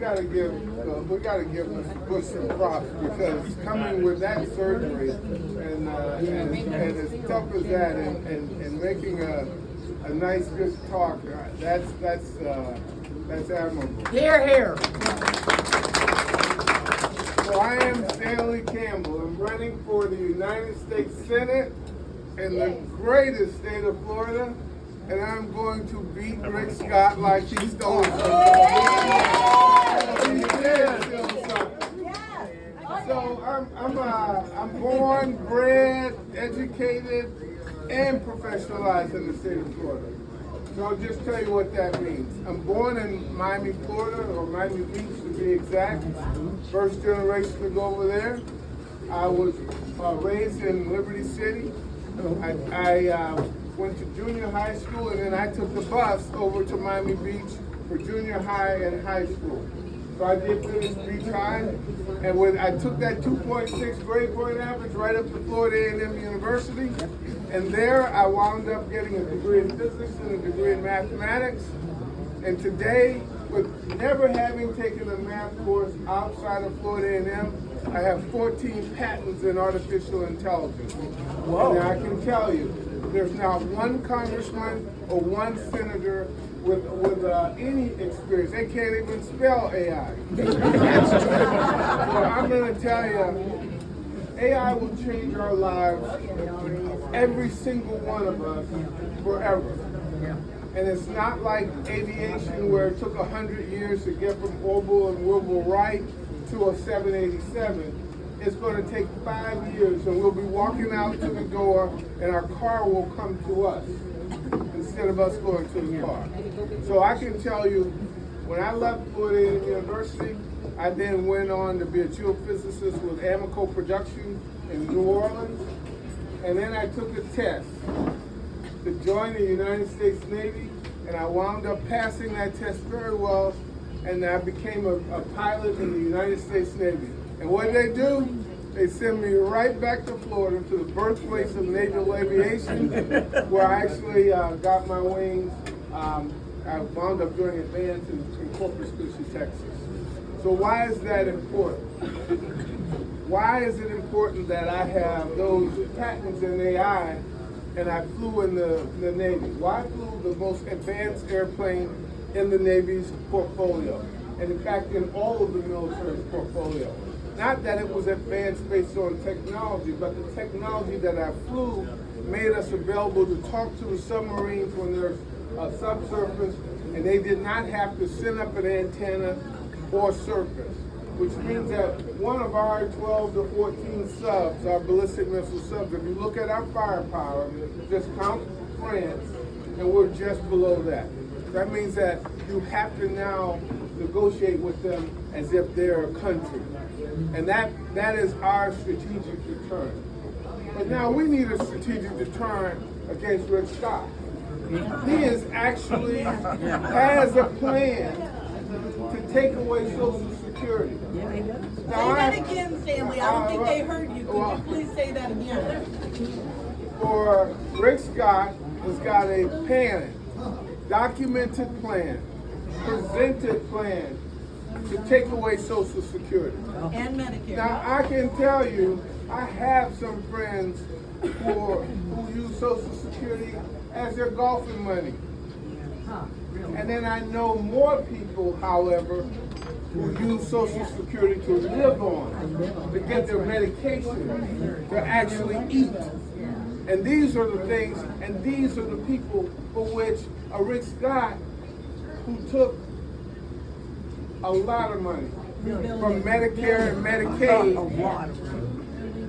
give Mr. Bush some props because coming with that surgery and as tough as that and making a nice good talk, that's admirable. Hear, hear. So I am Stanley Campbell. I'm running for the United States Senate in the greatest state of Florida, and I'm going to beat Rick Scott like he stole something. He did steal something. So I'm born, bred, educated, and professionalized in the state of Florida. So I'll just tell you what that means. I'm born in Miami, Florida, or Miami Beach to be exact. First generation to go over there. I was raised in Liberty City. I went to junior high school, and then I took the bus over to Miami Beach for junior high and high school. So I did finish Beach High, and when I took that 2.6 grade point average right up to Florida A&M University, and there I wound up getting a degree in physics and a degree in mathematics. And today, with never having taken a math course outside of Florida A&M, I have 14 patents in artificial intelligence. Whoa. And I can tell you, there's not one congressman or one senator with any experience. They can't even spell AI. So I'm going to tell you, AI will change our lives, every single one of us, forever. And it's not like aviation where it took 100 years to get from Orville and Wilbur Wright to a 787. It's going to take 5 years, and we'll be walking out to the door, and our car will come to us instead of us going to the car. So I can tell you, when I left Florida University, I then went on to be a geophysicist with Amoco Production in New Orleans, and then I took a test to join the United States Navy, and I wound up passing that test very well, and I became a pilot in the United States Navy. And what did they do? They sent me right back to Florida, to the birthplace of naval aviation, where I actually got my wings. I wound up doing advance in Corpus Christi, Texas. So why is that important? Why is it important that I have those patents in AI and I flew in the Navy? Why I flew the most advanced airplane in the Navy's portfolio, and in fact in all of the military's portfolio. Not that it was advanced based on technology, but the technology that I flew made us available to talk to the submarines when there's subsurface, and they did not have to send up an antenna or surface, which means that one of our 12 to 14 subs, our ballistic missile subs, if you look at our firepower, just count France, and we're just below that. That means that you have to now negotiate with them as if they're a country. And that is our strategic deterrent. But now we need a strategic deterrent against Rick Scott. He is actually has a plan to take away Social Security. Say that again, Stanley. I don't think they heard you. Could you please say that again? For Rick Scott has got a plan, documented plan, presented plan to take away Social Security. And Medicare. Now, I can tell you, I have some friends who use Social Security as their golfing money. And then I know more people, however, who use Social Security to live on, to get their medication, to actually eat. And these are the things, and these are the people for which a Rick Scott, who took a lot of money from Medicare and Medicaid,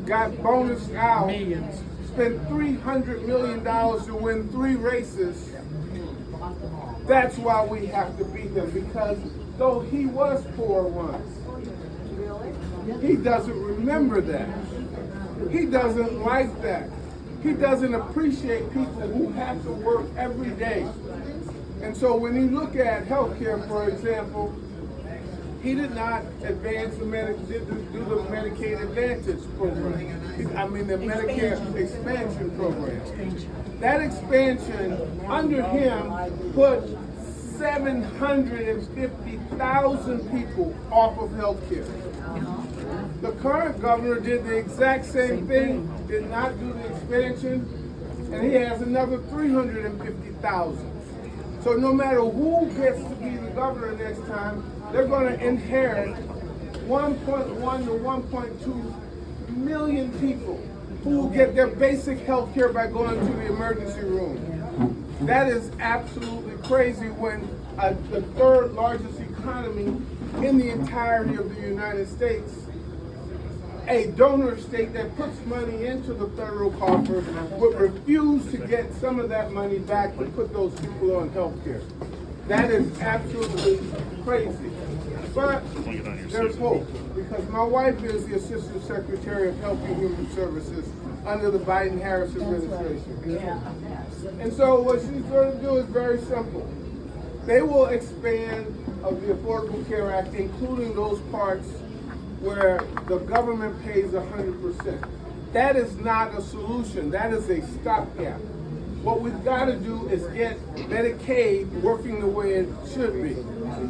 got bonused out, spent $300 million to win 3 races. That's why we have to beat them, because though he was poor once, he doesn't remember that. He doesn't like that. He doesn't appreciate people who have to work every day. And so when you look at healthcare, for example, he did not advance do the Medicaid Advantage program. The Medicare expansion program. That expansion under him put 750,000 people off of health care. The current governor did the exact same thing, did not do the expansion, and he has another 350,000. So no matter who gets to be the governor next time, they're going to inherit 1.1 to 1.2 million people who will get their basic health care by going to the emergency room. That is absolutely crazy when the third largest economy in the entirety of the United States, a donor state that puts money into the federal coffers, would refuse to get some of that money back to put those people on health care. That is absolutely crazy. But there's hope, because my wife is the Assistant Secretary of Health and Human Services under the Biden-Harris administration. And so what she's going to do is very simple. They will expand of the Affordable Care Act, including those parts where the government pays 100%. That is not a solution. That is a stopgap. What we've got to do is get Medicaid working the way it should be.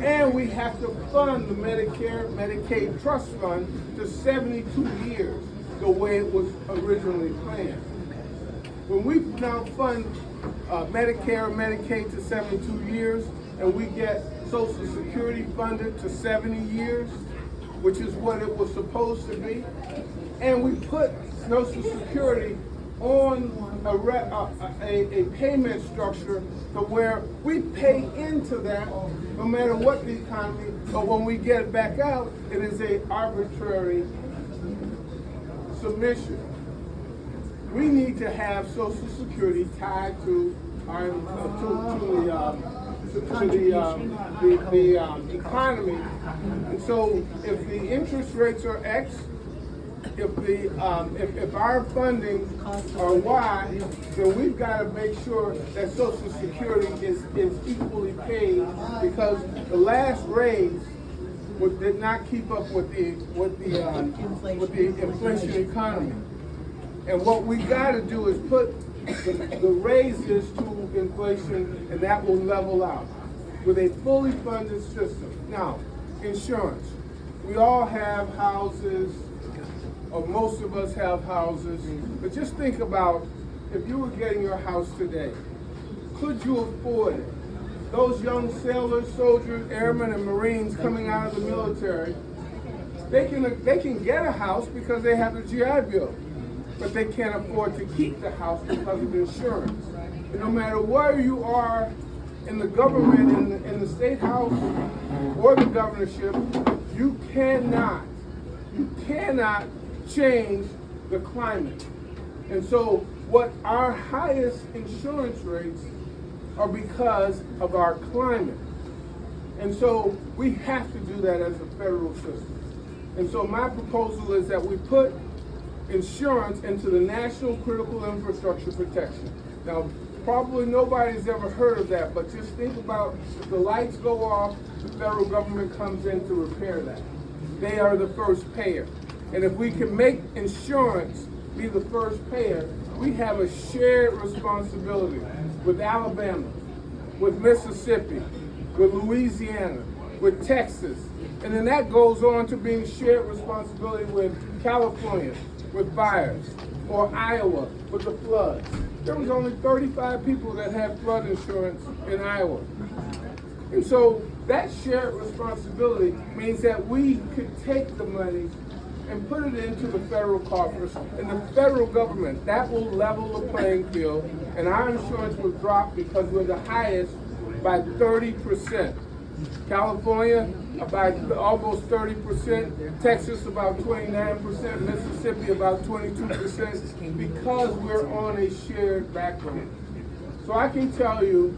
And we have to fund the Medicaid Trust Fund to 72 years, the way it was originally planned. When we now fund Medicare and Medicaid to 72 years, and we get Social Security funded to 70 years, which is what it was supposed to be, and we put Social Security on a payment structure to where we pay into that no matter what the economy, but when we get it back out, it is an arbitrary submission. We need to have Social Security tied to our the economy. And so if the interest rates are X, if our funding are Y, then we've got to make sure that Social Security is equally paid, because the last raise did not keep up with the inflation economy. And what we got to do is put the raises to inflation, and that will level out with a fully funded system. Now, insurance. We all have houses, or most of us have houses, but just think about if you were getting your house today, could you afford it? Those young sailors, soldiers, airmen, and Marines coming out of the military, they can get a house because they have the GI Bill, but they can't afford to keep the house because of insurance. And no matter where you are in the government, in the state house or the governorship, you cannot change the climate. And so what our highest insurance rates are because of our climate. And so we have to do that as a federal system. And so my proposal is that we put insurance into the National Critical Infrastructure Protection. Now, probably nobody's ever heard of that, but just think about if the lights go off, the federal government comes in to repair that. They are the first payer. And if we can make insurance be the first payer, we have a shared responsibility with Alabama, with Mississippi, with Louisiana, with Texas. And then that goes on to being shared responsibility with California, with fires, or Iowa, with the floods. There was only 35 people that had flood insurance in Iowa. And so that shared responsibility means that we could take the money and put it into the federal coffers, and the federal government, that will level the playing field, and our insurance will drop because we're the highest by 30%. California, about almost 30%, Texas about 29%, Mississippi about 22%, because we're on a shared background. So I can tell you,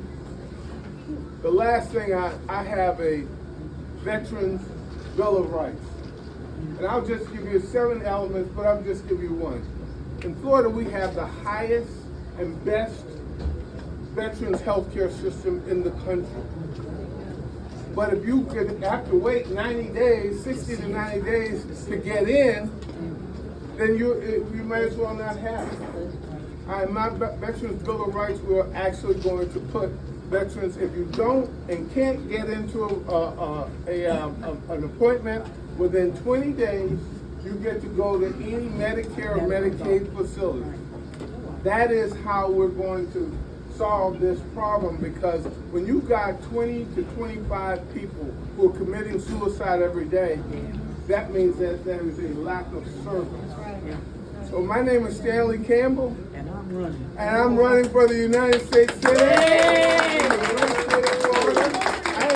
the last thing, I have a Veterans Bill of Rights. And I'll just give you 7 elements, but I'll just give you one. In Florida, we have the highest and best veterans health care system in the country. But if you could have to wait 90 days, 60 to 90 days to get in, then you may as well not have it. In my Veterans Bill of Rights, we're actually going to put veterans, if you don't and can't get into an appointment within 20 days, you get to go to any Medicare or Medicaid facility. That is how we're going to solve this problem, because when you got 20 to 25 people who are committing suicide every day, that means that there is a lack of service. So my name is Stanley Campbell, and I'm running for the United States Senate in the United States of Florida.